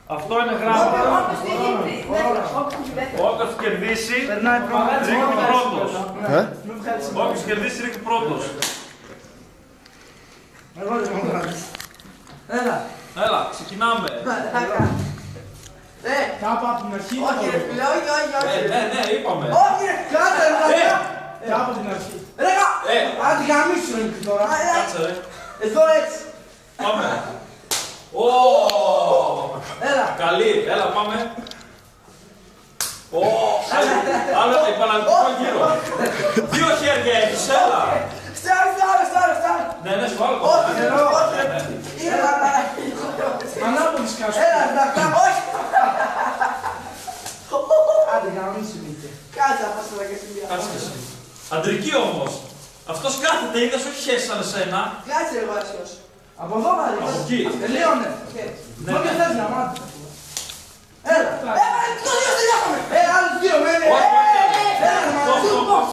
Αυτό είναι γράμμα. Όποιος κερδίσει, ρίχνει πρώτος. Όποιος κερδίσει, ρίχνει πρώτος. Έλα, ξεκινάμε. Κάπου από την αρχή. Όχι ρε φίλε, όχι. Ναι, είπαμε. Όχι ρε, κάτσε ρε. Κάπου από την αρχή. Ρε, αν τη γαμίσου ρε τώρα. Κάτσε ρε. Εδώ έτσι. Πάμε. Έλα. Καλή, έλα πάμε. Άλλο επαναληπτικό γύρο. Δύο χέρια έχεις, έλα. Στάρ. Ναι, σου άλλο. Όχι ρε, Ανάποδη σκάσου. έλα, όχι. Άντε γαμίσου μήτε. Κάτσε να πας τώρα και στην Κάτσε και εσύ. Αντρική όμως. Αυτός κάθεται, είδες, όχι χέσει σαν εσένα. Κάτσε ρε Βάσιος. Από εδώ βάλεις. Από εκεί. Τελείωνε. Ναι, Πότε ναι. θες να μάθεις.